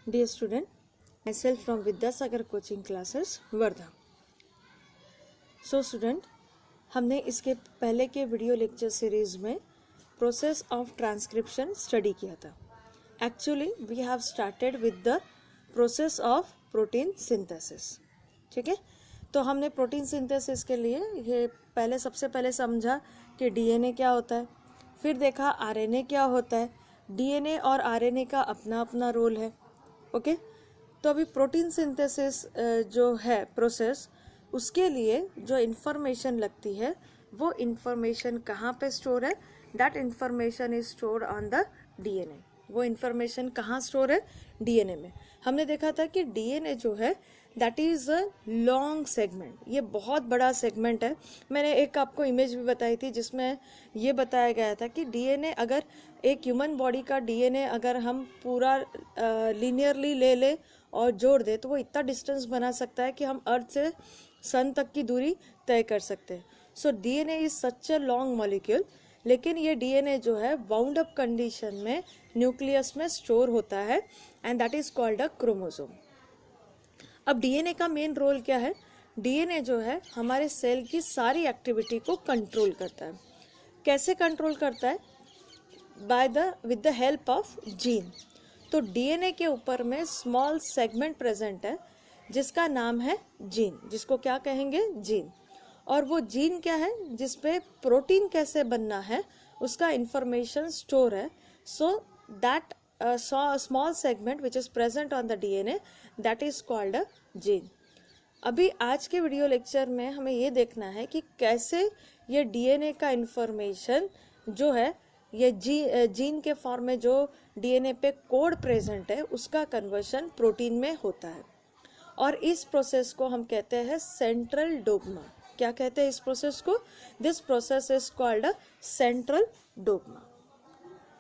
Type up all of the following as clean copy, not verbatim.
Dear student, myself from Vidyasagar coaching classes, Wardha. So student, हमने इसके पहले के वीडियो लेक्चर सीरीज में प्रोसेस ऑफ ट्रांसक्रिप्शन स्टडी किया था. Actually we have started with the process of protein synthesis. ठीक है, तो हमने प्रोटीन सिंथेसिस के लिए ये सबसे पहले समझा कि डीएनए क्या होता है, फिर देखा आरएनए क्या होता है. डीएनए और आरएनए का अपना अपना रोल है. ओके, तो अभी प्रोटीन सिंथेसिस जो है प्रोसेस, उसके लिए जो इन्फॉर्मेशन लगती है वो इन्फॉर्मेशन कहाँ पे स्टोर है. That information is store on the DNA. वो इन्फॉर्मेशन कहाँ स्टोर है? डीएनए में. हमने देखा था कि डीएनए जो है that is a long segment. ये बहुत बड़ा सेगमेंट है. मैंने एक आपको इमेज भी बताई थी जिसमें ये बताया गया था कि डीएनए, अगर एक ह्यूमन बॉडी का डीएनए अगर हम पूरा लीनियरली ले और जोड़ दे तो वो इतना डिस्टेंस बना सकता है कि हम अर्थ से सन तक की दूरी तय कर सकते हैं. So DNA is such a long molecule. लेकिन ये डीएनए जो है बाउंड अप कंडीशन में न्यूक्लियस में स्टोर होता है and that is called a chromosome. अब डीएनए का मेन रोल क्या है? डीएनए जो है हमारे सेल की सारी एक्टिविटी को कंट्रोल करता है. कैसे कंट्रोल करता है? With the help of gene. तो डीएनए के ऊपर में स्मॉल सेगमेंट प्रेजेंट है जिसका नाम है जीन, जिसको क्या कहेंगे? जीन. और वो जीन क्या है? जिसपे प्रोटीन कैसे बनना है उसका इंफॉर्मेशन स्टोर है. So that small segment which is present on the DNA, that is called a gene. अभी आज के वीडियो लेक्चर में हमें ये देखना है कि कैसे ये डीएनए का इंफॉर्मेशन जो है ये जीन के फॉर्म में जो डीएनए पे कोड प्रेजेंट है उसका कन्वर्शन प्रोटीन में होता है. और इस प्रोसेस को हम कहते हैं सेंट्रल डोग्मा. क्या कहते हैं इस प्रोसेस को? This process is called a central dogma.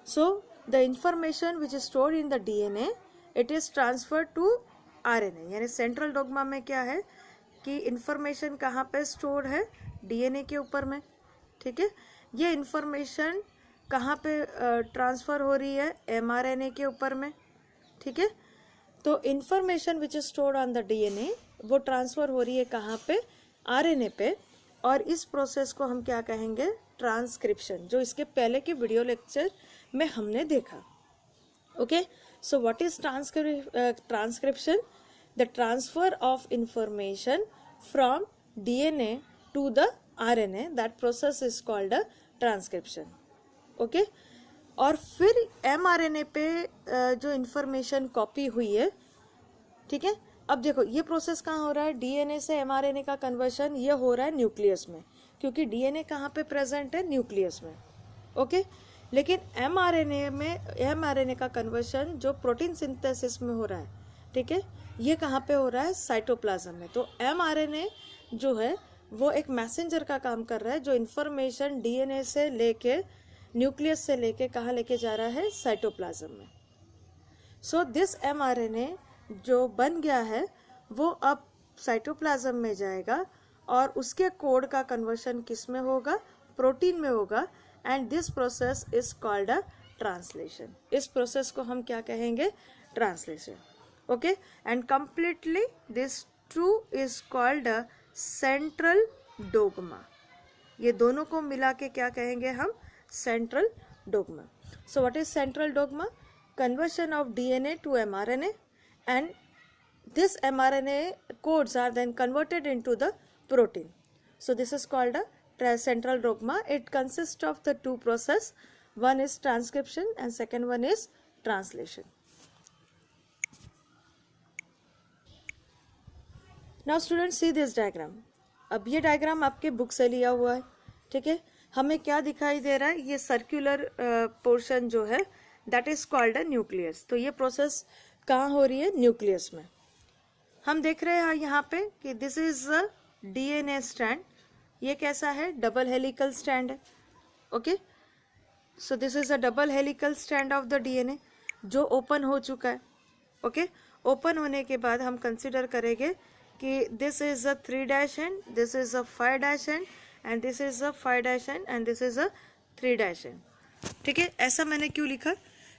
So the information which is stored in the DNA, it is transferred to RNA. यानी सेंट्रल डोग्मा में क्या है कि इंफॉर्मेशन कहाँ पे स्टोर है? डीएनए के ऊपर में. ठीक है, ये इंफॉर्मेशन कहाँ पे ट्रांसफर हो रही है? एमआरएनए के ऊपर में. ठीक है, तो information which is stored on the DNA वो ट्रांसफर हो रही है कहाँ पे? आरएनए पे. और इस प्रोसेस को हम क्या कहेंगे? ट्रांसक्रिप्शन, जो इसके पहले के वीडियो लेक्चर में हमने देखा. Okay, so what is transcription? The transfer of information from DNA to the RNA, that process is called a transcription. Okay, और फिर एमआरएनए पे जो इंफॉर्मेशन कॉपी हुई है. ठीक है, अब देखो ये प्रोसेस कहाँ हो रहा है? डीएनए से एमआरएनए का कन्वर्शन ये हो रहा है न्यूक्लियस में, क्योंकि डीएनए कहाँ पे प्रेजेंट है? न्यूक्लियस में. ओके, लेकिन एमआरएनए का कन्वर्शन जो प्रोटीन सिंथेसिस में हो रहा है, ठीक है, ये कहाँ पे हो रहा है? साइटोप्लाज्म में. तो एमआरएनए जो है वो एक मैसेंजर का काम कर रहा है जो इन्फॉर्मेशन डीएनए से लेके न्यूक्लियस से लेके कहाँ लेके जा रहा है? साइटोप्लाज्म में. सो दिस एमआरएनए जो बन गया है वो अब साइटोप्लाज्म में जाएगा और उसके कोड का कन्वर्शन किस में होगा? प्रोटीन में होगा. And this process is called a translation. इस प्रोसेस को हम क्या कहेंगे? Translation. Okay, and completely this two is called a central dogma. ये दोनों को मिला के क्या कहेंगे हम? Central dogma. So what is central dogma? Conversion of DNA to mRNA, and this mRNA codes are then converted into the protein. So this is called a central dogma. It consists of the two process. One is transcription and second one is translation. Now students see this diagram. अब ये diagram आपके book से लिया हुआ है. ठीक है, हमें क्या दिखाई दे रहा है? ये सर्कुलर पोर्शन जो है that is called a nucleus. तो ये प्रोसेस कहाँ हो रही है? न्यूक्लियस में. हम देख रहे हैं यहाँ पे कि this is a DNA strand. ये कैसा है? डबल हेलिकल स्ट्रैंड है. Okay, so this is a double helical strand of the DNA जो ओपन हो चुका है. ओके, ओपन होने के बाद हम कंसिडर करेंगे कि this is a 3' and, this is a 5' and, and this is a 5' and this is a 3' and. ठीक है, ऐसा मैंने क्यों लिखा?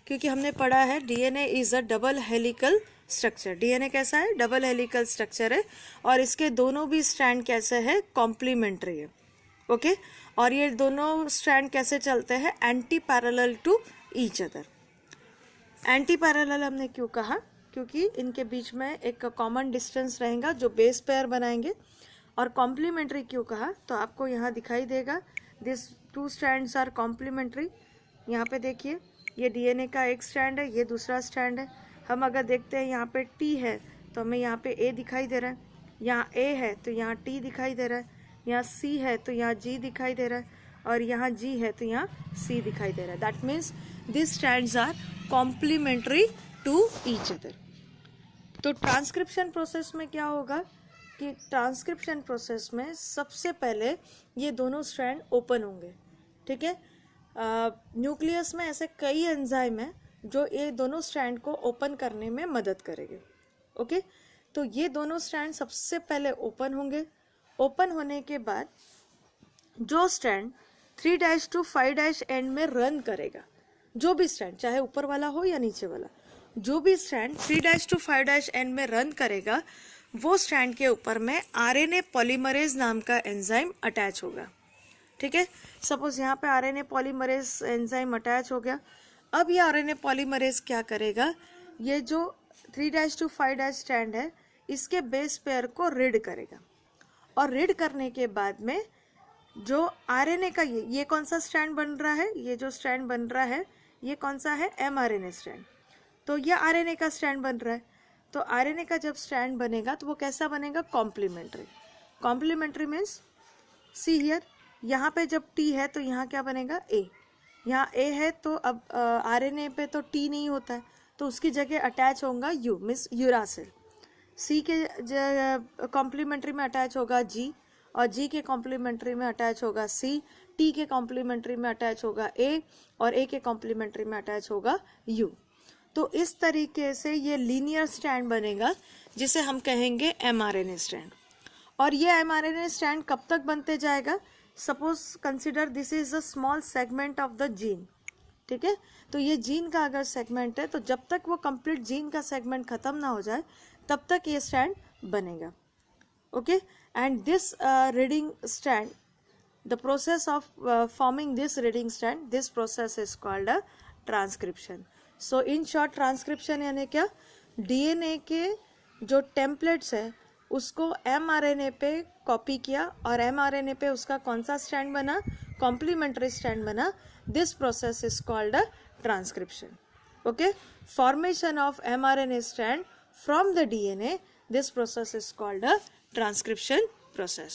क्योंकि हमने पढ़ा है DNA is a double helical structure. DNA कैसा है? डबल हेलिकल स्ट्रक्चर है और इसके दोनों भी स्ट्रैंड कैसे है? कॉम्प्लीमेंट्री है। ओके और ये दोनों स्ट्रैंड कैसे चलते हैं? Anti parallel to each other. Anti parallel हमने क्यों कहा? क्योंकि इनके बीच में एक कॉमन डिस्टेंस रहेगा जो बेस पेयर बनाएंगे। और कॉम्प्लीमेंट्री क्यों कहा? तो आपको यहाँ दिखाई देगा this two strands are complementary. यहाँ पे देखिए ये डीएनए का एक स्ट्रैंड है, ये दूसरा स्ट्रैंड है। हम अगर देखते हैं यहाँ पे टी है तो हमें यहाँ पे ए दिखाई दे रहा है, यहाँ ए है तो यहाँ टी दिखाई दे रहा है, यहाँ सी है तो यहाँ जी दिखाई दे रहा है और यहाँ जी है तो यहाँ सी दिखाई दे रहा है। That means this strands are complementary to each other. तो ट्रांसक्रिप्शन प्रोसेस में क्या होगा कि ट्रांसक्रिप्शन प्रोसेस में सबसे पहले ये दोनों स्ट्रैंड ओपन होंगे। ठीक है, न्यूक्लियस में ऐसे कई एंजाइम हैं जो ये दोनों स्ट्रैंड को ओपन करने में मदद करेंगे। ओके तो ये दोनों स्ट्रैंड सबसे पहले ओपन होंगे। ओपन होने के बाद जो स्ट्रैंड 3' to 5' एंड में रन करेगा, जो भी स्ट्रैंड चाहे ऊपर वाला हो या नीचे वाला, जो भी स्ट्रैंड 3' to 5' एंड में रन करेगा वो स्ट्रैंड के ऊपर में आरएनए पॉलीमरेज नाम का एंजाइम अटैच होगा। ठीक है, सपोज यहाँ पे आरएनए पॉलीमरेज एंजाइम अटैच हो गया। अब ये आरएनए पॉलीमरेज क्या करेगा? ये जो 3' to 5' स्ट्रैंड है इसके बेस पेयर को रीड करेगा और रीड करने के बाद में जो आरएनए का ये कौन सा स्ट्रैंड बन रहा है? ये जो स्ट्रैंड बन रहा है ये कौन सा है? mRNA strand. तो ये आरएनए का स्ट्रैंड बन रहा है। तो आरएनए का जब स्ट्रैंड बनेगा तो वो कैसा बनेगा? Complementary. Complementary means see here, यहाँ पे जब टी है तो यहाँ क्या बनेगा? ए। यहाँ ए है तो अब आरएनए पे तो टी नहीं होता है तो उसकी जगह अटैच होगा यू मीन्स यूरासिल। सी के कॉम्प्लीमेंट्री में अटैच होगा जी और जी के कॉम्प्लीमेंट्री में अटैच होगा सी, टी के कॉम्प्लीमेंट्री में अटैच होगा ए और ए के कॉम्प्लीमेंट्री में अटैच होगा यू। तो इस तरीके से ये लीनियर स्ट्रैंड बनेगा जिसे हम कहेंगे mRNA स्ट्रैंड। और ये mRNA स्ट्रैंड कब तक बनते जाएगा? Suppose consider this is a small segment of the gene. ठीक है, तो ये जीन का अगर सेगमेंट है तो जब तक वो कंप्लीट जीन का सेगमेंट खत्म ना हो जाए तब तक ये स्ट्रैंड बनेगा। Okay and this reading strand, the process of forming this reading strand, this process is called a transcription. So in short transcription यानी क्या? डीएनए के जो टेम्पलेट्स है उसको mRNA पे कॉपी किया और mRNA पे उसका कौन सा स्ट्रैंड बना? कॉम्प्लीमेंट्री स्ट्रैंड बना। This process is called a transcription. Okay, formation of mRNA strand from the DNA, this process is called a transcription process.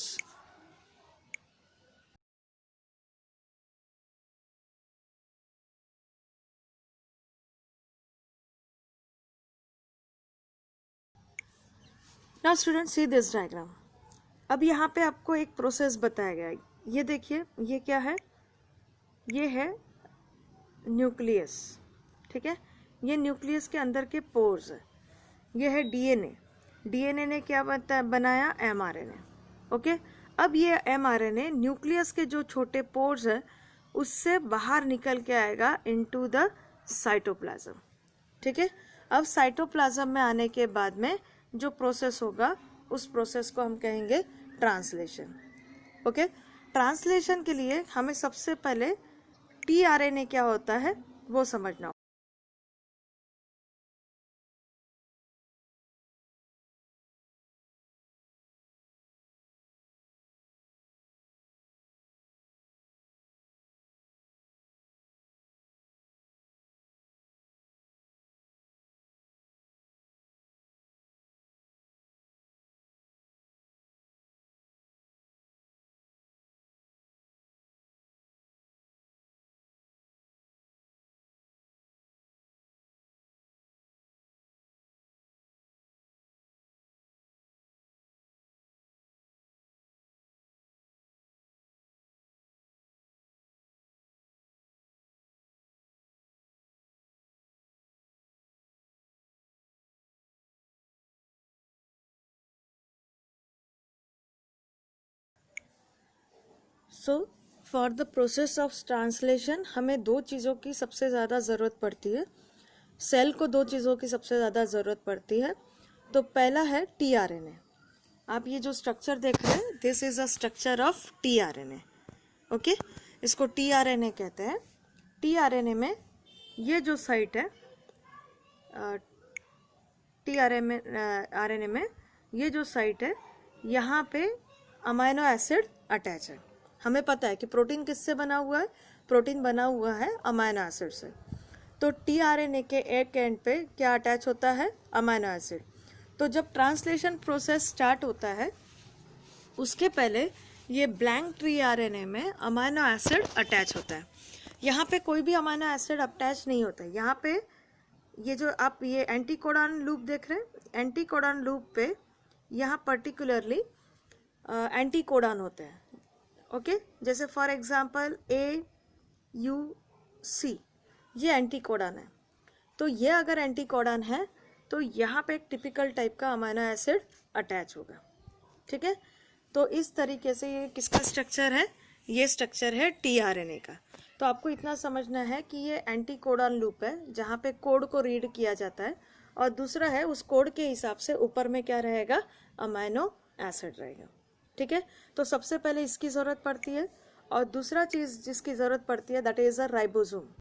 Now students see this diagram. अब यहाँ पे आपको एक प्रोसेस बताया गया है। ये देखिए ये क्या है? ये है न्यूक्लियस। ठीक है, ये न्यूक्लियस के अंदर के पोर्स है। ये है डीएनए। डीएनए ने क्या बनाया? mRNA। ओके, अब ये mRNA न्यूक्लियस के जो छोटे पोर्स है उससे बाहर निकल के आएगा इनटू द साइटोप्लाज्म। ठीक है, अब साइटोप्लाज्म में आने के बाद में जो प्रोसेस होगा उस प्रोसेस को हम कहेंगे ट्रांसलेशन। ओके, ट्रांसलेशन के लिए हमें सबसे पहले टीआरएनए क्या होता है वो समझना होगा। So for the process of translation हमें दो चीज़ों की सबसे ज़्यादा ज़रूरत पड़ती है। सेल को दो चीज़ों की सबसे ज़्यादा ज़रूरत पड़ती है। तो पहला है टीआरएनए। आप ये जो स्ट्रक्चर देख रहे हैं, this is a structure of tRNA. Okay, इसको टीआरएनए कहते हैं। टीआरएनए में ये जो साइट है, टीआरएनए में ये जो साइट है, यहाँ पे अमाइनो एसिड अटैच है। हमें पता है कि प्रोटीन किससे बना हुआ है, प्रोटीन बना हुआ है अमाइनो एसिड से। तो टीआरएनए के एक एंड पे क्या अटैच होता है, अमाइनो एसिड। तो जब ट्रांसलेशन प्रोसेस स्टार्ट होता है, उसके पहले ये ब्लैंक टीआरएनए में अमाइनो एसिड अटैच होता है। यहाँ पे कोई भी अमाइनो एसिड अटैच नहीं होता है। यहाँ पे ये जो आप ये एंटीकोडॉन लूप देख रहे हैं, एंटीकोडॉन लूप पे यहाँ पर्टिकुलरली एंटीकोडॉन होते हैं। ओके, जैसे फॉर एग्जांपल AUC, ये एंटीकोडॉन है। तो ये अगर एंटीकोडॉन है तो यहाँ पे एक टिपिकल टाइप का अमाइनो एसिड अटैच होगा। ठीक है, तो इस तरीके से ये किसका स्ट्रक्चर है, ये स्ट्रक्चर है टीआरएनए का। तो आपको इतना समझना है कि ये एंटीकोडॉन लूप है जहाँ पे कोड को रीड किया जाता है, और दूसरा है उस कोड के हिसाब से ऊपर में क्या रहेगा, अमाइनो एसिड रहेगा। ठीक है, तो सबसे पहले इसकी ज़रूरत पड़ती है, और दूसरा चीज़ जिसकी ज़रूरत पड़ती है दैट इज़ अ राइबोसोम।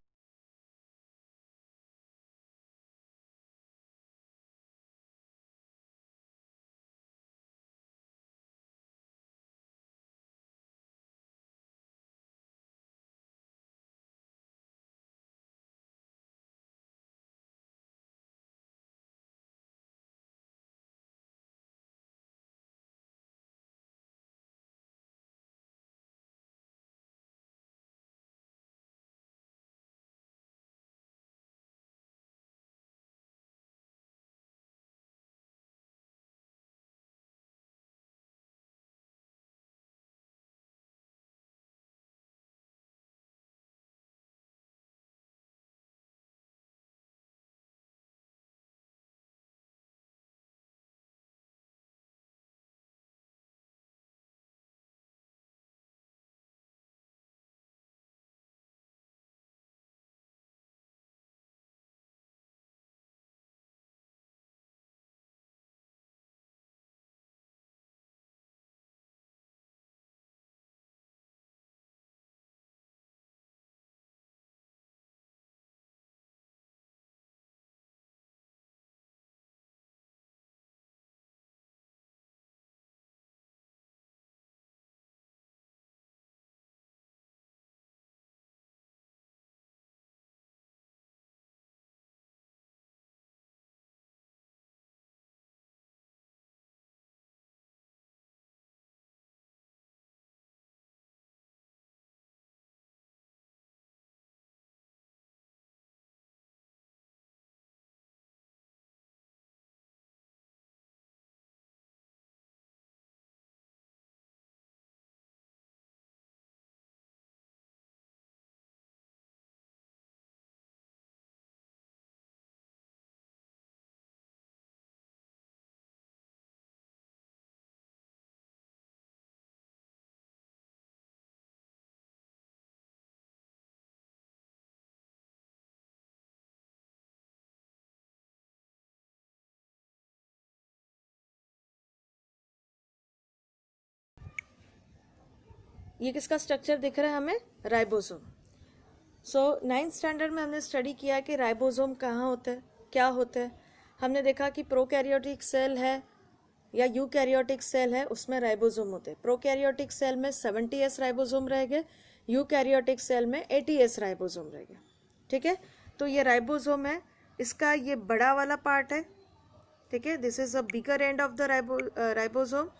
ये किसका स्ट्रक्चर दिख रहा है हमें, राइबोसोम। सो 9th स्टैंडर्ड में हमने स्टडी किया कि राइबोसोम कहाँ होता है, क्या होता है। हमने देखा कि प्रोकैरियोटिक सेल है या यूकैरियोटिक सेल है, उसमें राइबोसोम होते हैं। प्रोकैरियोटिक सेल में 70S राइबोसोम रहेंगे, यूकैरियोटिक सेल में 80S राइबोसोम रहेंगे। ठीक है, तो ये राइबोसोम है, इसका ये बड़ा वाला पार्ट है। ठीक है, this is a bigger end of the ribosome,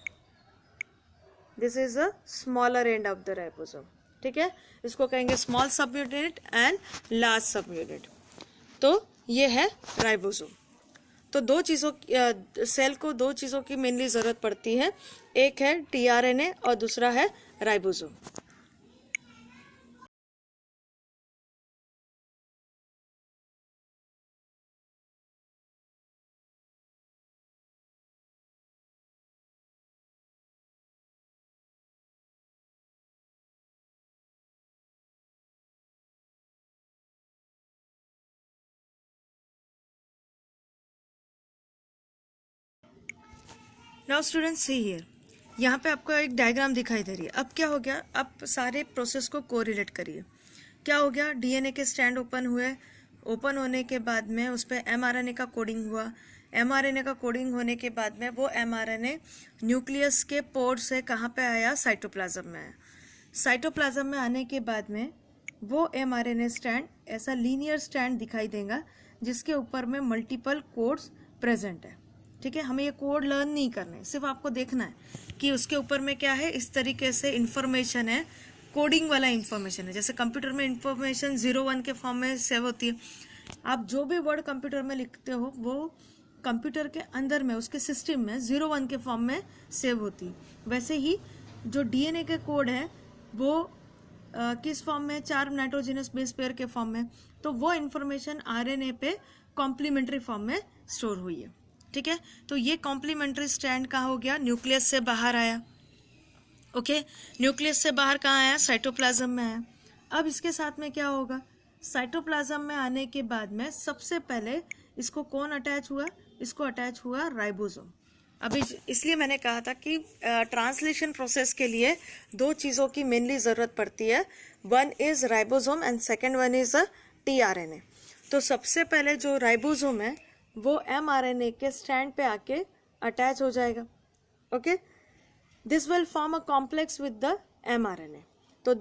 this is a smaller end of the ribosome. ठीक है, इसको कहेंगे स्मॉल सब यूनिट एंड लार्ज सब यूनिट। तो ये है राइबोसोम। तो दो चीज़ों सेल को दो चीज़ों की मेनली ज़रूरत पड़ती है, एक है टीआरएनए और दूसरा है ribosome. Now students C here, यहाँ पे आपको एक डायग्राम दिखाई दे रही है। अब क्या हो गया, अब सारे प्रोसेस को कोरिलेट करिए। क्या हो गया, डीएनए के स्ट्रैंड ओपन हुए, ओपन होने के बाद में उस पर एमआरएनए का कोडिंग हुआ। एमआरएनए का कोडिंग होने के बाद में वो एमआरएनए न्यूक्लियस के पोर से कहाँ पे आया, साइटोप्लाज्म में आया। साइटोप्लाज्म में आने के बाद में वो एमआरएनए स्ट्रैंड ऐसा लीनियर स्ट्रैंड दिखाई देगा जिसके ऊपर में मल्टीपल कोड्स प्रेजेंट है। ठीक है, हमें ये कोड लर्न नहीं करने, सिर्फ आपको देखना है कि उसके ऊपर में क्या है। इस तरीके से इंफॉर्मेशन है, कोडिंग वाला इंफॉर्मेशन है। जैसे कंप्यूटर में इंफॉर्मेशन 0-1 के फॉर्म में सेव होती है। आप जो भी वर्ड कंप्यूटर में लिखते हो वो कंप्यूटर के अंदर में उसके सिस्टम में 0-1 के फॉर्म में सेव होती है। वैसे ही जो डीएनए के कोड है वो किस फॉर्म में, 4 नाइट्रोजनस बेस पेयर के फॉर्म में। तो वो इंफॉर्मेशन आरएनए पे कॉम्प्लीमेंट्री फॉर्म में स्टोर हुई है। ठीक है, तो ये कॉम्प्लीमेंट्री स्ट्रैंड कहाँ हो गया, न्यूक्लियस से बाहर आया। ओके, न्यूक्लियस से बाहर कहाँ आया, साइटोप्लाज्म में आया। अब इसके साथ में क्या होगा, साइटोप्लाज्म में आने के बाद में सबसे पहले इसको कौन अटैच हुआ, इसको अटैच हुआ राइबोसोम। अभी इसलिए मैंने कहा था कि ट्रांसलेशन प्रोसेस के लिए 2 चीज़ों की मेनली ज़रूरत पड़ती है। One is ribosome and second one is tRNA. तो सबसे पहले जो राइबोसोम है वो एमआरएनए के स्ट्रैंड पे आके अटैच हो जाएगा। Okay, this will form a complex with the mRNA. तो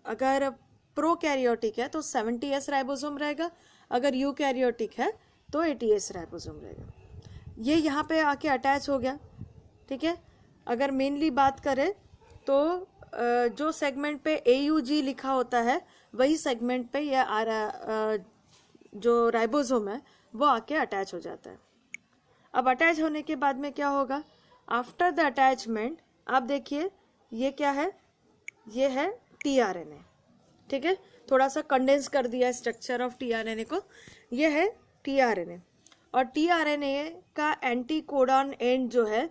अगर प्रोकैरियोटिक है तो 70S राइबोसोम रहेगा, अगर यूकैरियोटिक है तो 80S राइबोसोम रहेगा। ये यहाँ पे आके अटैच हो गया। ठीक है, अगर मेनली बात करें तो जो सेगमेंट पे AUG लिखा होता है वही सेगमेंट पे ये जो राइबोसोम है वो आके अटैच हो जाता है। अब अटैच होने के बाद में क्या होगा, आफ्टर द अटैचमेंट आप देखिए ये क्या है, ये है टीआरएनए। ठीक है, थोड़ा सा कंडेंस कर दिया स्ट्रक्चर ऑफ टीआरएनए को। ये है टीआरएनए और टीआरएनए का एंटी कोडॉन एंड जो है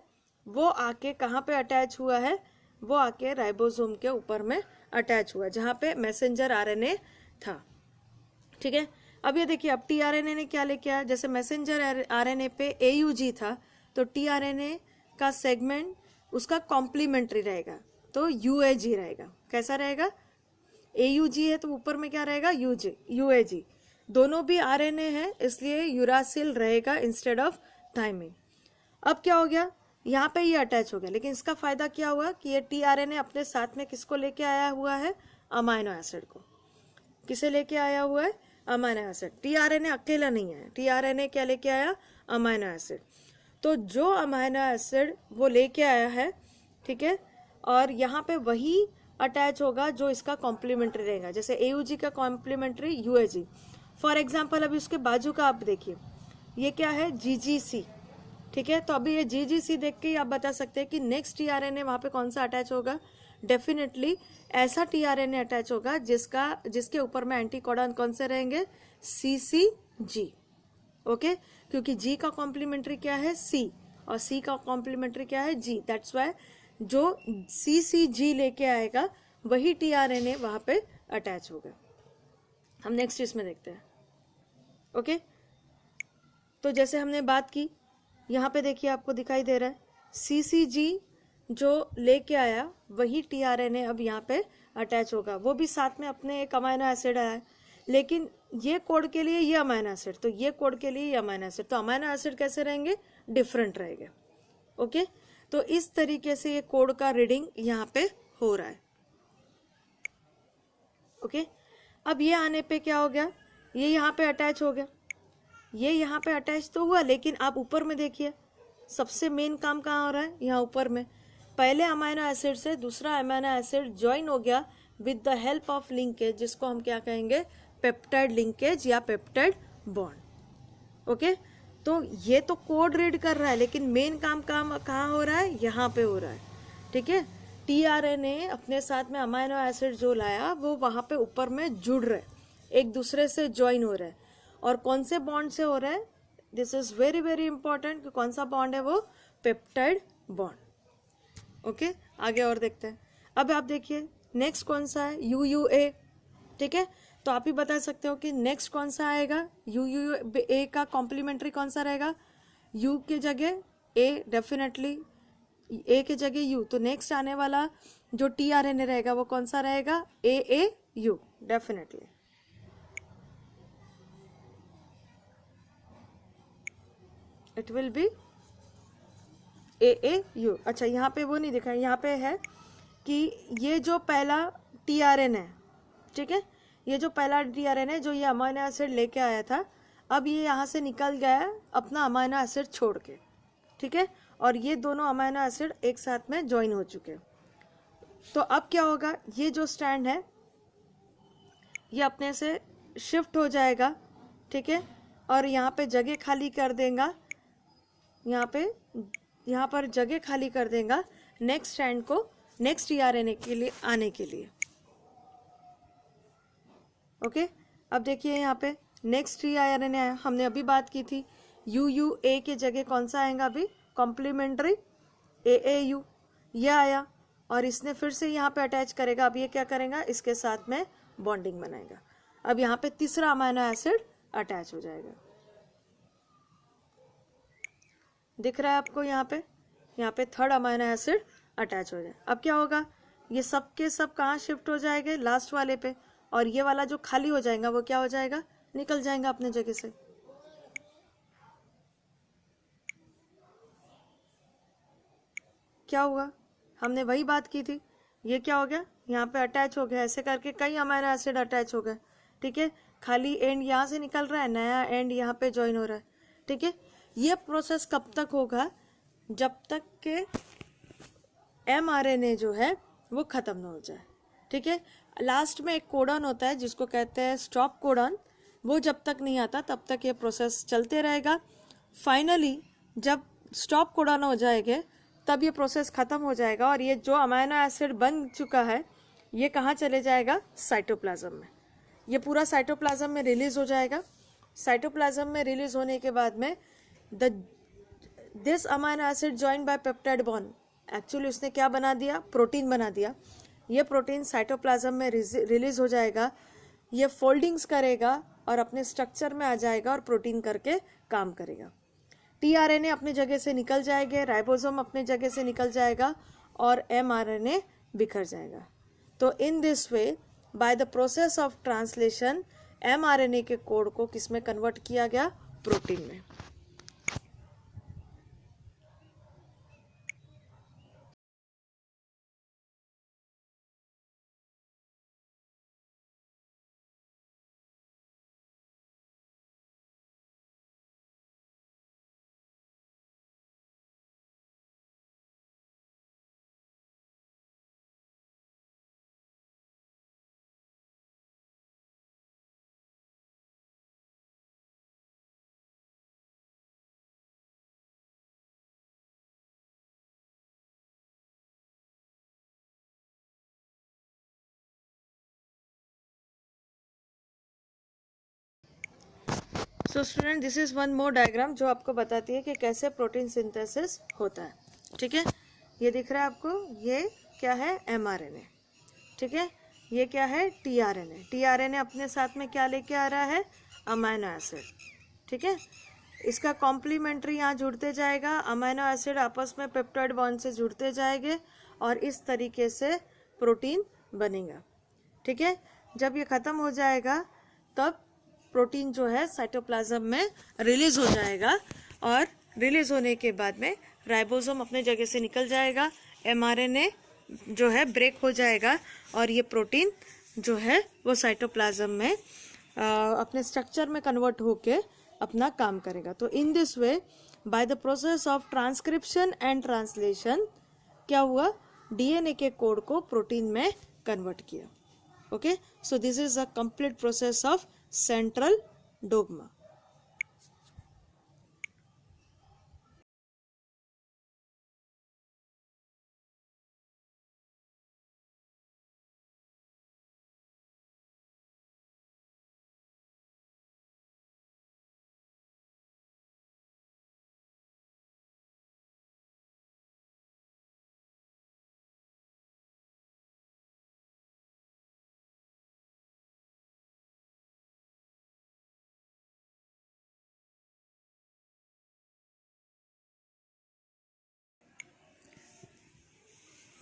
वो आके कहाँ पे अटैच हुआ है, वो आके राइबोसोम के ऊपर में अटैच हुआ जहाँ पे मैसेंजर आरएनए था। ठीक है, अब ये देखिए, अब टीआरएनए ने क्या लेके आया, जैसे मैसेंजर आरएनए पे AUG था तो टीआरएनए का सेगमेंट उसका कॉम्प्लीमेंट्री रहेगा तो UAG रहेगा। कैसा रहेगा, AUG है तो ऊपर में क्या रहेगा, UAG। दोनों भी आरएनए है इसलिए यूरासिल रहेगा इंस्टेड ऑफ थाइमिन। अब क्या हो गया, यहाँ पे ये अटैच हो गया, लेकिन इसका फायदा क्या हुआ कि ये टीआरएनए अपने साथ में किसको लेके आया हुआ है, अमाइनो एसिड को। किसे लेके आया हुआ है, अमाइनो एसिड। टीआरएनए अकेला नहीं है, टीआरएनए क्या लेके आया, अमाइनो एसिड। तो जो अमाइनो एसिड वो लेके आया है, ठीक है, और यहाँ पे वही अटैच होगा जो इसका कॉम्प्लीमेंट्री रहेगा। जैसे AUG का कॉम्प्लीमेंट्री UAG। फॉर एग्जाम्पल अभी उसके बाजू का आप देखिए, ये क्या है, GGC। ठीक है, तो अभी ये GGC देख के आप बता सकते हैं कि नेक्स्ट टीआरएनए वहाँ पे कौन सा अटैच होगा। डेफिनेटली ऐसा टीआरएनए अटैच होगा जिसके ऊपर में एंटी कोडॉन कौन से रहेंगे, CCG। ओके, क्योंकि G का कॉम्प्लीमेंट्री क्या है, C, और C का कॉम्प्लीमेंट्री क्या है, G। दैट्स वाई जो CCG लेके आएगा वही टीआरएनए वहाँ पे अटैच होगा। हम नेक्स्ट इसमें देखते हैं। ओके, तो जैसे हमने बात की, यहाँ पे देखिए आपको दिखाई दे रहा है CCG जो लेके आया वही टीआरएनए अब यहाँ पे अटैच होगा। वो भी साथ में अपने एक अमाइनो एसिड आया है, लेकिन ये कोड के लिए ये अमाइनो एसिड, तो ये कोड के लिए ये अमाइनो एसिड, तो अमाइनो एसिड कैसे रहेंगे, डिफरेंट रहेंगे। ओके, तो इस तरीके से ये कोड का रीडिंग यहाँ पे हो रहा है। ओके, अब ये आने पे क्या हो गया, ये यहाँ पे अटैच हो गया, ये यहाँ पे अटैच तो हुआ, लेकिन आप ऊपर में देखिए सबसे मेन काम कहाँ हो रहा है, यहाँ ऊपर में। पहले अमाइनो एसिड से दूसरा अमाइनो एसिड ज्वाइन हो गया with the help of linkage, जिसको हम क्या कहेंगे, पेप्टाइड लिंकेज या पेप्टाइड बॉन्ड। ओके, तो ये तो कोड रीड कर रहा है, लेकिन मेन काम कहाँ हो रहा है, यहाँ पे हो रहा है। ठीक है, टीआरएनए अपने साथ में अमाइनो एसिड जो लाया वो वहाँ पे ऊपर में जुड़ रहे, एक दूसरे से ज्वाइन हो रहे हैं। और कौन से बॉन्ड से हो रहा है, this is very very important कि कौन सा बॉन्ड है, वो पेप्टाइड बॉन्ड। ओके, आगे और देखते हैं। अब आप देखिए नेक्स्ट कौन सा है, UUA। ठीक है, तो आप ही बता सकते हो कि नेक्स्ट कौन सा आएगा, UUA का कॉम्प्लीमेंट्री कौन सा रहेगा, U की जगह ए डेफिनेटली, ए की जगह यू, तो नेक्स्ट आने वाला जो tRNA रहेगा वो कौन सा रहेगा? AAU definitely. It will be AAU। अच्छा, यहाँ पे वो नहीं दिखा, यहाँ पे है कि ये जो पहला tRNA है, ठीक है, ये जो पहला tRNA जो ये अमीनो एसिड लेके आया था, अब ये यहाँ से निकल गया है अपना अमीनो एसिड छोड़ के, ठीक है, और ये दोनों अमीनो एसिड एक साथ में ज्वाइन हो चुके हैं। तो अब क्या होगा, ये जो स्ट्रैंड है ये अपने से शिफ्ट हो जाएगा, ठीक है, और यहाँ पे जगह खाली कर देगा, यहाँ पर जगह खाली कर देगा नेक्स्ट स्ट्रैंड को नेक्स्ट tRNA के लिए आने के लिए। ओके, अब देखिए यहाँ पे नेक्स्ट tRNA आया, हमने अभी बात की थी UUA के जगह कौन सा आएगा अभी? कॉम्प्लीमेंट्री AAU, ये आया और इसने फिर से यहाँ पे अटैच करेगा। अब ये क्या करेगा? इसके साथ में बॉन्डिंग बनाएगा। अब यहाँ पे तीसरा अमीनो एसिड अटैच हो जाएगा, दिख रहा है आपको? यहाँ पे थर्ड अमीनो एसिड अटैच हो जाए। अब क्या होगा, ये सब के सब कहाँ शिफ्ट हो जाएंगे? लास्ट वाले पे, और ये वाला जो खाली हो जाएगा वो क्या हो जाएगा? निकल जाएगा अपने जगह से। क्या हुआ? हमने वही बात की थी, ये क्या हो गया? यहाँ पे अटैच हो गया, ऐसे करके कई अमीनो एसिड अटैच हो गए, ठीक है, खाली एंड यहाँ से निकल रहा है, नया एंड यहाँ पे ज्वाइन हो रहा है, ठीक है। ये प्रोसेस कब तक होगा? जब तक के mRNA जो है वो खत्म ना हो जाए, ठीक है। लास्ट में एक कोडॉन होता है जिसको कहते हैं स्टॉप कोडॉन, वो जब तक नहीं आता तब तक ये प्रोसेस चलते रहेगा। फाइनली जब स्टॉप कोडॉन हो जाएंगे तब ये प्रोसेस खत्म हो जाएगा और ये जो अमीनो एसिड बन चुका है ये कहाँ चले जाएगा? साइटोप्लाज्म में। ये पूरा साइटोप्लाज्म में रिलीज हो जाएगा। साइटोप्लाज्म में रिलीज होने के बाद में this amino acid join bye peptide bond, actually उसने क्या बना दिया? प्रोटीन बना दिया। ये प्रोटीन साइटोप्लाज्म में रिलीज हो जाएगा, ये फोल्डिंग्स करेगा और अपने स्ट्रक्चर में आ जाएगा और प्रोटीन करके काम करेगा। tRNA अपने जगह से निकल जाएंगे, राइबोसोम अपने जगह से निकल जाएगा और mRNA बिखर जाएगा। तो in this way by the process of translation mRNA के कोड को किस में कन्वर्ट किया गया? प्रोटीन में। So student, this is one more diagram जो आपको बताती है कि कैसे प्रोटीन सिंथेसिस होता है, ठीक है। ये दिख रहा है आपको, ये क्या है? mRNA, ठीक है। ये क्या है? tRNA। tRNA अपने साथ में क्या लेके आ रहा है? अमीनो एसिड, ठीक है। इसका कॉम्प्लीमेंट्री यहाँ जुड़ते जाएगा, अमीनो एसिड आपस में पेप्टाइड बॉन्ड से जुड़ते जाएंगे और इस तरीके से प्रोटीन बनेगा, ठीक है। जब ये खत्म हो जाएगा तब प्रोटीन जो है साइटोप्लाज्म में रिलीज हो जाएगा और रिलीज होने के बाद में राइबोसोम अपने जगह से निकल जाएगा, mRNA जो है ब्रेक हो जाएगा और ये प्रोटीन जो है वो साइटोप्लाज्म में अपने स्ट्रक्चर में कन्वर्ट होके अपना काम करेगा। तो in this way by the process of transcription and translation क्या हुआ? डीएनए के कोड को प्रोटीन में कन्वर्ट किया। Okay, so this is a complete process of central dogma.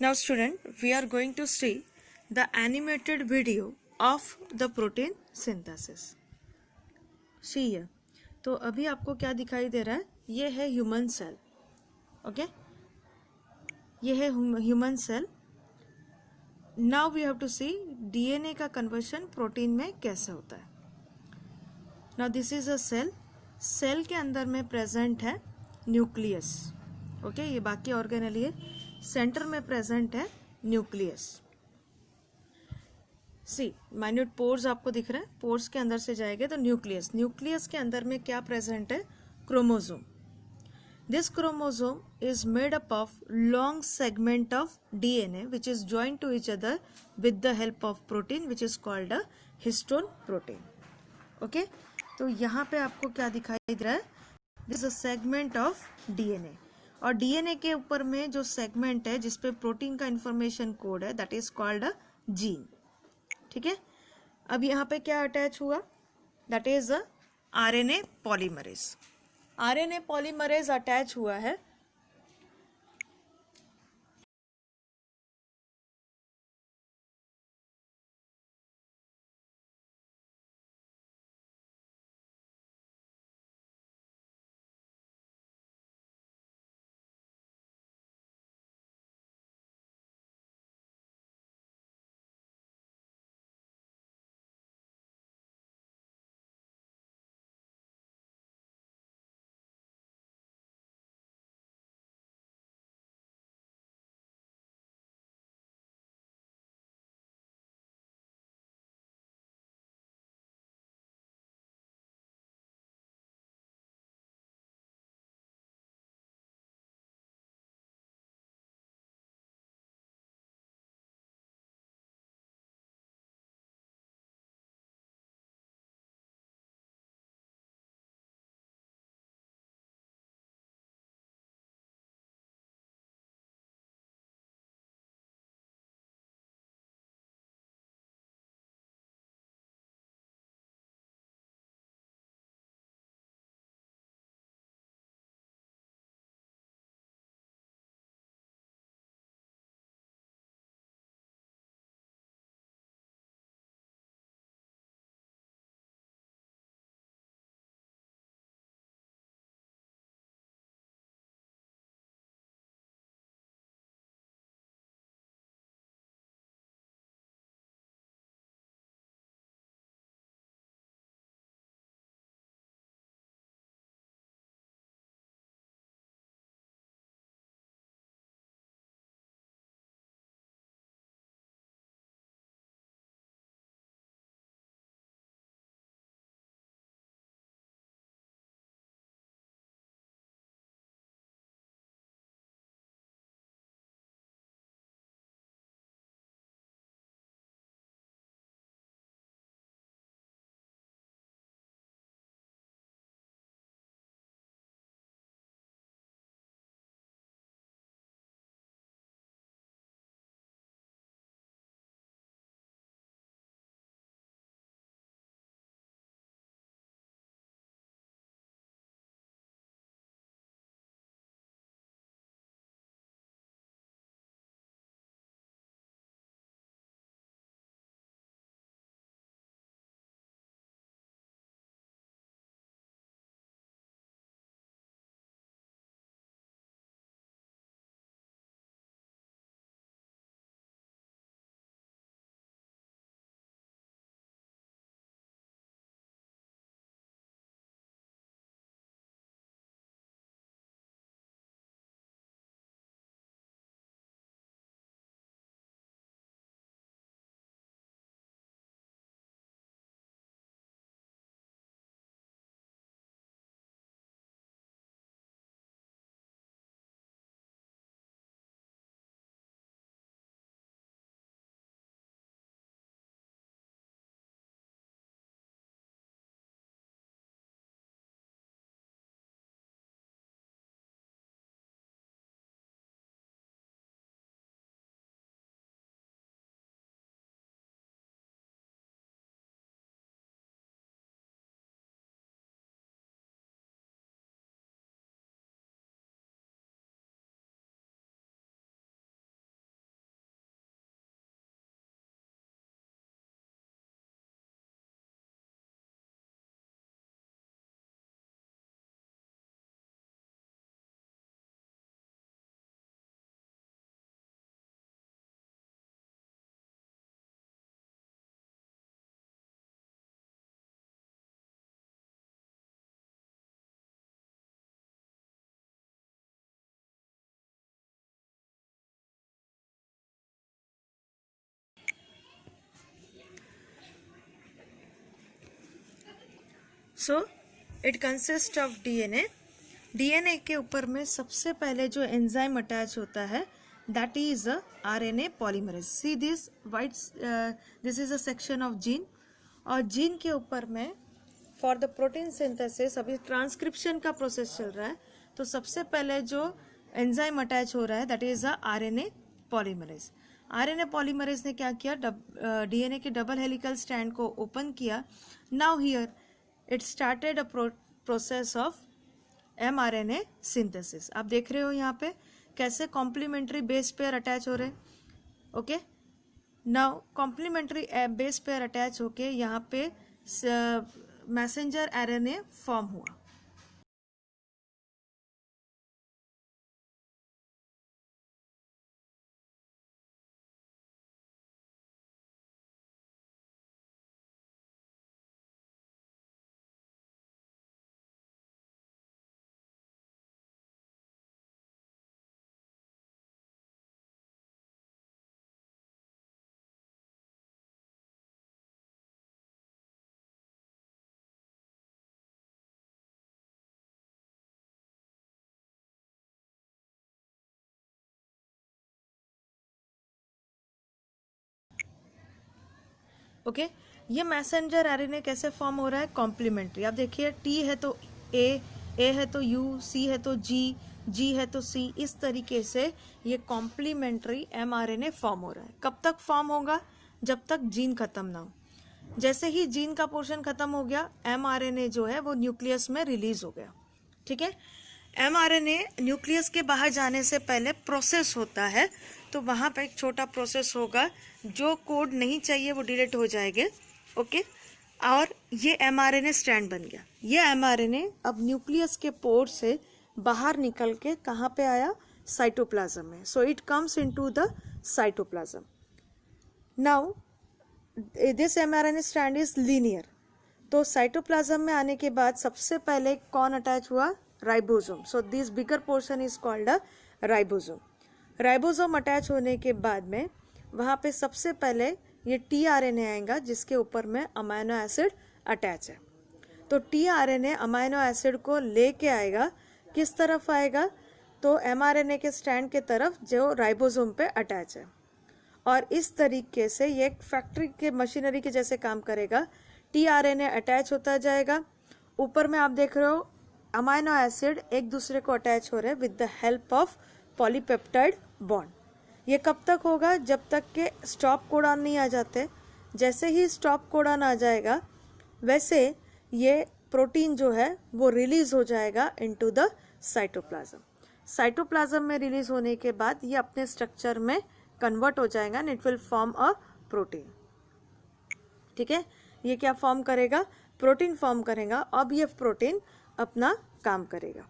Now student, we are going to see the animated video of the protein synthesis. See here. तो अभी आपको क्या दिखाई दे रहा है? ये है ह्यूमन सेल. ओके, ये है human cell. Now we have to see DNA का कन्वर्शन प्रोटीन में कैसे होता है. Now this is a cell. Cell के अंदर में प्रेजेंट है न्यूक्लियस. ओके, ये बाकी ऑर्गेनेली है. सेंटर में प्रेजेंट है न्यूक्लियस. सी माइन्यूट पोर्स आपको दिख रहा है. पोर्स के अंदर से जाएंगे तो न्यूक्लियस. न्यूक्लियस के अंदर में क्या प्रेजेंट है? Chromosome. This chromosome is made up of long segment of DNA which is joined to each other with the help of protein which is called a histone protein. Okay, तो यहाँ पे आपको क्या दिखाई दे रहा है? This is a segment of DNA. और DNA के ऊपर में जो सेगमेंट है जिसपे प्रोटीन का इंफॉर्मेशन कोड है that is called a gene. ठीक है, अब यहाँ पे क्या अटैच हुआ? That is a RNA polymerase. RNA polymerase attach हुआ है so it consist of DNA. DNA के ऊपर में सबसे पहले जो एंजाइम अटैच होता है that is a RNA polymerase. See this white, this is a section of gene, और जीन के ऊपर में फॉर द प्रोटीन सिंथेसिस अभी ट्रांसक्रिप्शन का प्रोसेस चल रहा है, तो सबसे पहले जो एंजाइम अटैच हो रहा है that is a RNA polymerase. RNA polymerase ने क्या किया, डीएनए के डबल हेलिकल स्ट्रैंड को ओपन किया। Now here it started a process of mRNA synthesis. आप देख रहे हो यहाँ पे कैसे कॉम्प्लीमेंट्री बेस पेयर अटैच हो रहे हैं। Okay, now complementary base pair attach होके यहाँ पे मैसेंजर आरएनए फॉर्म हुआ। ओके, ये मैसेंजर आरएनए कैसे फॉर्म हो रहा है, कॉम्प्लीमेंट्री। आप देखिए टी है तो ए है तो यू, सी है तो जी है तो सी, इस तरीके से ये कॉम्प्लीमेंट्री एमआरएनए फॉर्म हो रहा है। कब तक फॉर्म होगा, जब तक जीन खत्म ना हो। जैसे ही जीन का पोर्शन खत्म हो गया, एमआरएनए जो है वो न्यूक्लियस में रिलीज हो गया। ठीक है, एमआरएनए न्यूक्लियस के बाहर जाने से पहले प्रोसेस होता है, तो वहाँ पे एक छोटा प्रोसेस होगा, जो कोड नहीं चाहिए वो डिलीट हो जाएंगे। ओके, और ये एमआरएनए स्ट्रैंड बन गया। ये एमआरएनए अब न्यूक्लियस के पोर से बाहर निकल के कहाँ पे आया, साइटोप्लाज्म में। So it comes into the cytoplasm. Now this mRNA strand is linear. तो साइटोप्लाज्म में आने के बाद सबसे पहले कौन अटैच हुआ, ribosome. So this bigger portion is called a ribosome. Ribosome attach होने के बाद में वहाँ पे सबसे पहले ये टीआरएनए आएगा, जिसके ऊपर में अमाइनो एसिड अटैच है। तो टीआरएनए अमाइनो एसिड को लेके आएगा, किस तरफ आएगा, तो एमआरएनए के स्ट्रैंड के तरफ जो राइबोसोम पे अटैच है। और इस तरीके से ये एक फैक्ट्री के मशीनरी के जैसे काम करेगा। टीआरएनए अटैच होता जाएगा, ऊपर में आप देख रहे हो अमाइनो एसिड एक दूसरे को अटैच हो रहे हैं with the help of polypeptide bond. ये कब तक होगा, जब तक के स्टॉप कोडॉन नहीं आ जाते। जैसे ही स्टॉप कोडॉन आ जाएगा, वैसे ये प्रोटीन जो है वो रिलीज हो जाएगा इनटू द साइटोप्लाज्म। साइटोप्लाज्म में रिलीज होने के बाद ये अपने स्ट्रक्चर में कन्वर्ट हो जाएगा and it will form a protein. ठीक है, ये क्या फॉर्म करेगा, प्रोटीन फॉर्म करेगा। अब ये प्रोटीन अपना काम करेगा।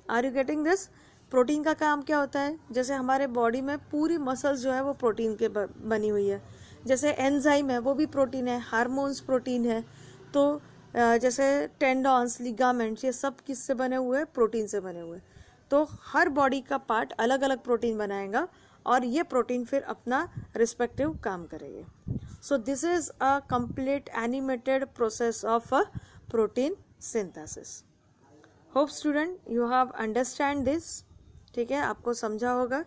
Are you getting this? Protein का काम क्या होता है, जैसे हमारे बॉडी में पूरी मसल्स जो है वो प्रोटीन के बनी हुई है। जैसे एंजाइम है वो भी प्रोटीन है, हार्मोन्स प्रोटीन है। तो जैसे टेंडॉन्स, लिगामेंट्स, ये सब किससे बने हुए हैं, प्रोटीन से बने हुए। तो हर बॉडी का पार्ट अलग अलग प्रोटीन बनाएगा और ये प्रोटीन फिर अपना रिस्पेक्टिव काम करेंगे। So this is a complete animated process of a protein synthesis. Hope student you have understand this. ठीक है, आपको समझा होगा।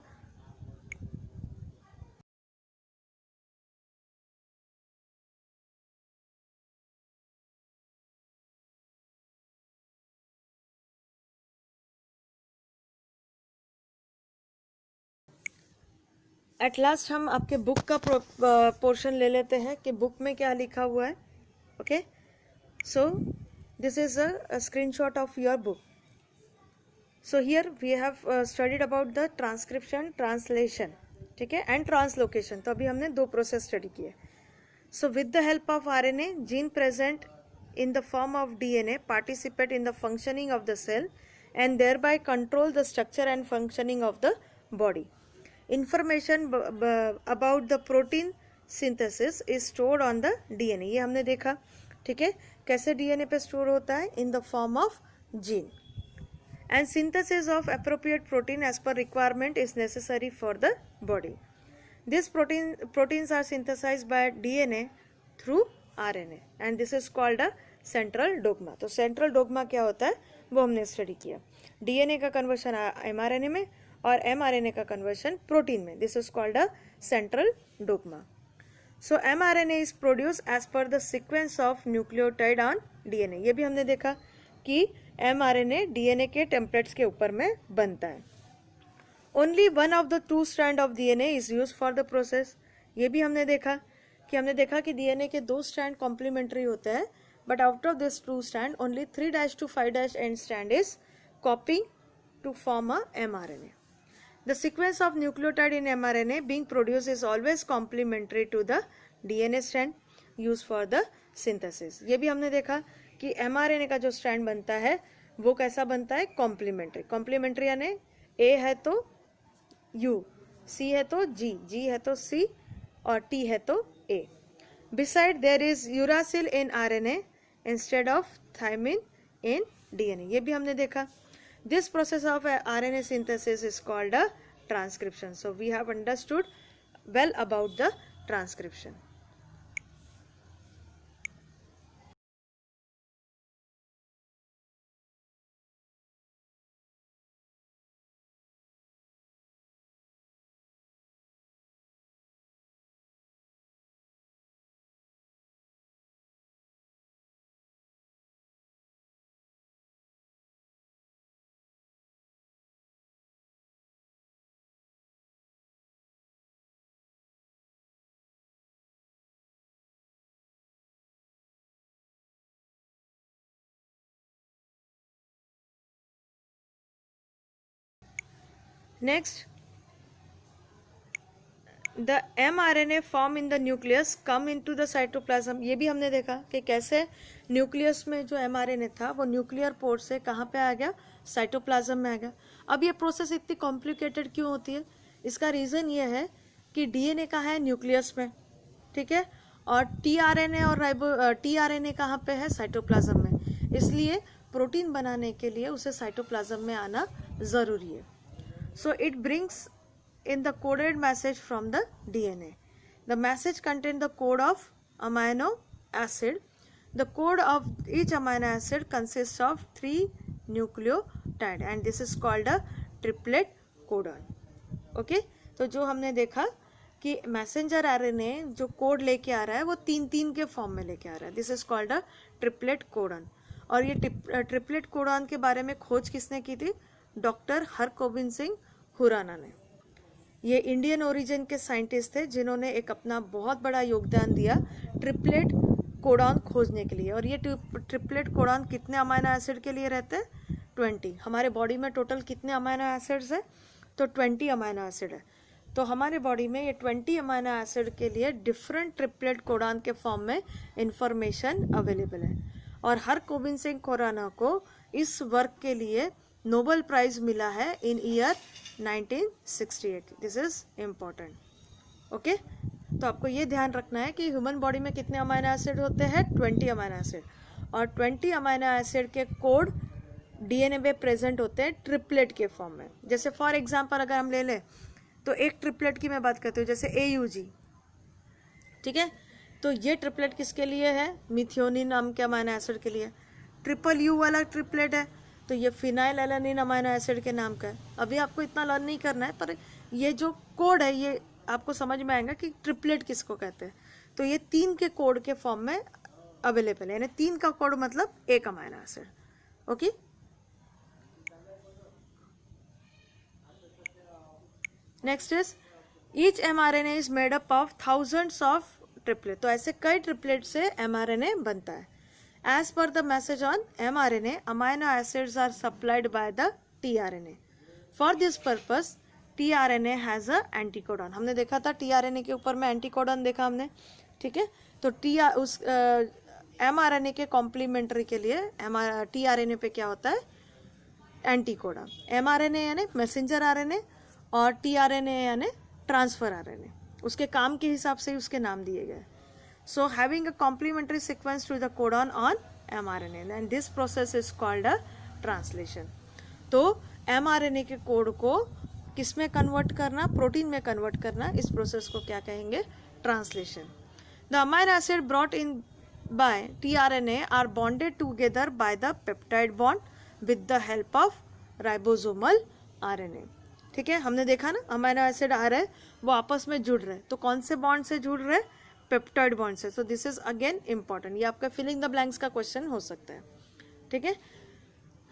एट लास्ट हम आपके बुक का पोर्शन ले लेते हैं कि बुक में क्या लिखा हुआ है। Okay, so this is a screenshot of your book. So here we have studied about the transcription, translation, ठीक है, and translocation. तो अभी हमने दो प्रोसेस स्टडी किए. So with the help of RNA, gene present in the form of DNA participate in the functioning of the cell and thereby control the structure and functioning of the body. Information about the protein synthesis is stored on the DNA. ये हमने देखा, ठीक है, कैसे DNA पे store होता है, in the form of gene. And synthesis of appropriate protein as per requirement is necessary for the body. These proteins are synthesized by DNA through RNA and this is called a central dogma. तो central dogma क्या होता है वो हमने study किया। DNA का conversion mRNA में और एमआरएनए का कन्वर्शन प्रोटीन में, this is called a central dogma. So mRNA is produce as per the sequence of nucleotide on DNA. ये भी हमने देखा कि एमआरएनए डीएनए के टेम्पलेट्स के ऊपर में बनता है। Only one of the two strand of DNA is use for the process. ये भी हमने देखा कि डीएनए के 2 स्ट्रैंड कॉम्प्लीमेंट्री होते हैं, but out of this 2 strand only 3' to 5' end strand is copying to form a mRNA. The sequence of nucleotide in mRNA being produced is always complementary to the DNA strand used for the synthesis। ये भी हमने देखा कि mRNA का जो strand बनता है वो कैसा बनता है, कॉम्प्लीमेंट्री। कॉम्प्लीमेंट्री यानी A है तो U, C है तो G, G है तो C और T है तो A। Beside there is uracil in RNA instead of thymine in DNA। ये भी हमने देखा। This process of RNA synthesis is called a transcription. So we have understood well about the transcription. Next, the mRNA form in the nucleus come into the cytoplasm। ये भी हमने देखा कि कैसे न्यूक्लियस में जो mRNA था वो न्यूक्लियर पोर्ट से कहाँ पे आ गया, साइटोप्लाज्म में आ गया। अब ये प्रोसेस इतनी कॉम्प्लिकेटेड क्यों होती है, इसका रीज़न ये है कि डीएनए कहाँ है, न्यूक्लियस में, ठीक है, और टीआरएनए और टीआरएनए कहाँ पे है, साइटोप्लाज्म में। इसलिए प्रोटीन बनाने के लिए उसे साइटोप्लाज्म में आना ज़रूरी है। So it brings in the coded message from the DNA. The message contains the code of amino acid. The code of each amino acid consists of 3 nucleotide and this is called a triplet codon. Okay? तो जो हमने देखा कि messenger RNA जो code लेके आ रहा है वो 3-3 के फॉर्म में लेके आ रहा है, this is called a triplet codon. और ये ट्रिपलेट कोडन के बारे में खोज किसने की थी, डॉक्टर हरगोबिंद सिंह खुराना ने। ये इंडियन ओरिजिन के साइंटिस्ट थे जिन्होंने एक अपना बहुत बड़ा योगदान दिया ट्रिपलेट कोडॉन खोजने के लिए। और ये ट्रिपलेट कोडॉन कितने अमाइनो एसिड के लिए रहते हैं, 20। हमारे बॉडी में टोटल कितने अमाइनो एसिड्स है, तो 20 अमाइनो एसिड है। तो हमारे बॉडी में ये 20 अमाइनो एसिड के लिए डिफरेंट ट्रिपलेट कोडॉन के फॉर्म में इंफॉर्मेशन अवेलेबल है। और हरगोबिंद सिंह खुराना को इस वर्क के लिए नोबेल प्राइज मिला है in year 1968। This is important. Okay, तो आपको ये ध्यान रखना है कि ह्यूमन बॉडी में कितने अमाइनो एसिड होते हैं, 20 अमाइनो एसिड। और 20 अमाइनो एसिड के कोड डीएनए में प्रेजेंट होते हैं ट्रिपलेट के फॉर्म में। जैसे फॉर एग्जांपल अगर हम ले लें तो एक ट्रिपलेट की मैं बात करती हूँ, जैसे AUG, ठीक है, तो ये ट्रिपलेट किसके लिए है, मिथियोनिन नाम के अमाइनो एसिड के लिए। ट्रिपल यू वाला ट्रिपलेट है तो ये फिनाइल एलानिन अमाइनो एसिड के नाम का है। अभी आपको इतना लर्न नहीं करना है, पर ये जो कोड है ये आपको समझ में आएगा कि ट्रिपलेट किसको कहते हैं। तो ये 3 के कोड के फॉर्म में अवेलेबल है, यानी 3 का कोड मतलब एक amino acid. Okay, next is each mRNA is made up of thousands of triplet. तो ऐसे कई ट्रिपलेट से mRNA बनता है। As per the message on mRNA, amino acids are supplied by the tRNA. For this purpose, tRNA has a anticodon. हमने देखा था tRNA के ऊपर में एंटीकोडन देखा हमने, ठीक है। तो उस mRNA के कॉम्प्लीमेंट्री के लिए tRNA पे क्या होता है, एंटीकोडन। mRNA यानी मैसेंजर आरएनए और tRNA यानी ट्रांसफर आरएनए, उसके काम के हिसाब से ही उसके नाम दिए गए। So having a complementary sequence to the codon on mRNA and this process is called a translation. तो mRNA के कोड को किस में कन्वर्ट करना, प्रोटीन में कन्वर्ट करना, इस प्रोसेस को क्या कहेंगे, translation. The amino acid brought in by tRNA are bonded together by the peptide bond with the help of ribosomal RNA. ठीक है, हमने देखा ना अमीनो एसिड आ रहा है वो आपस में जुड़ रहे हैं, तो कौन से बॉन्ड से जुड़ रहे हैं? पेप्टाइड बॉन्ड से. So this is again important, ये आपका फिलिंग द ब्लैंक्स का क्वेश्चन हो सकता है. ठीक है,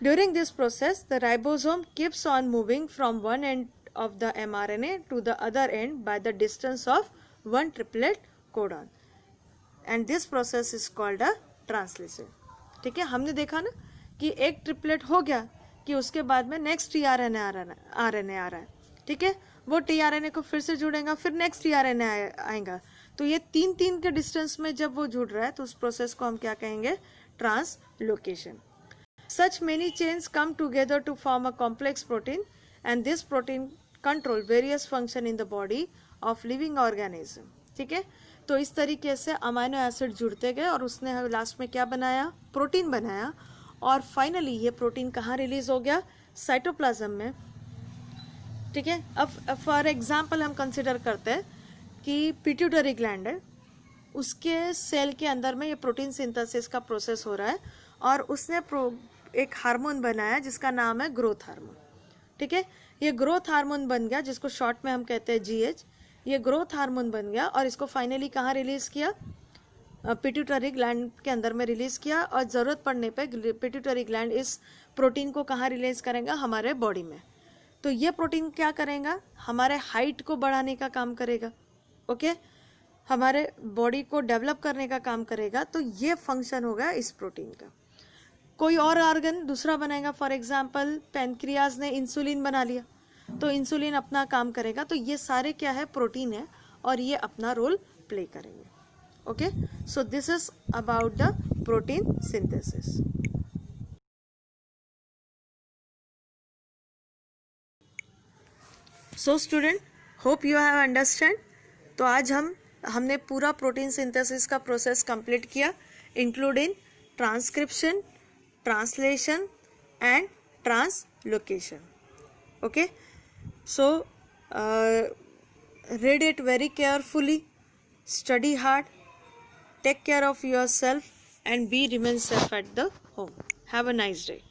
during this process the ribosome keeps on moving from one end of the mRNA to the other end by the distance of one triplet codon, and this process is called a translation. ठीक है, हमने देखा ना कि एक triplet हो गया कि उसके बाद में नेक्स्ट tRNA आ रहा है. ठीक है, वो tRNA को फिर से जुड़ेगा, फिर नेक्स्ट tRNA आएगा. तो ये तीन के डिस्टेंस में जब वो जुड़ रहा है तो उस प्रोसेस को हम क्या कहेंगे? Translocation. Such many chains come together to form a complex protein, and this protein control various function in the body of living organism. ठीक है, तो इस तरीके से अमीनो एसिड जुड़ते गए और उसने लास्ट में क्या बनाया? प्रोटीन बनाया. और फाइनली ये प्रोटीन कहाँ रिलीज हो गया? साइटोप्लाज्म में. ठीक है, अब फॉर एग्जांपल हम कंसिडर करते हैं कि पिट्यूटरी ग्लैंड है, उसके सेल के अंदर में ये प्रोटीन सिंथेसिस का प्रोसेस हो रहा है और उसने एक हार्मोन बनाया जिसका नाम है ग्रोथ हार्मोन. ठीक है, ये ग्रोथ हार्मोन बन गया जिसको शॉर्ट में हम कहते हैं GH. ये ग्रोथ हार्मोन बन गया और इसको फाइनली कहाँ रिलीज किया? पिट्यूटरी ग्लैंड के अंदर में रिलीज किया. और ज़रूरत पड़ने पे पिट्यूटरी ग्लैंड इस प्रोटीन को कहाँ रिलीज करेगा? हमारे बॉडी में. तो ये प्रोटीन क्या करेगा? हमारे हाइट को बढ़ाने का काम करेगा. ओके, हमारे बॉडी को डेवलप करने का काम करेगा. तो ये फंक्शन होगा इस प्रोटीन का. कोई और ऑर्गन दूसरा बनाएगा, फॉर एग्जांपल पैनक्रियाज ने इंसुलिन बना लिया तो इंसुलिन अपना काम करेगा. तो ये सारे क्या है? प्रोटीन है और ये अपना रोल प्ले करेंगे. Okay, so this is about the protein synthesis. So student, hope you have understand. तो आज हमने पूरा प्रोटीन सिंथेसिस का प्रोसेस कंप्लीट किया, including transcription, translation and translocation. Okay, so read it very carefully, study hard, take care of yourself and remain safe at the home. Have a nice day.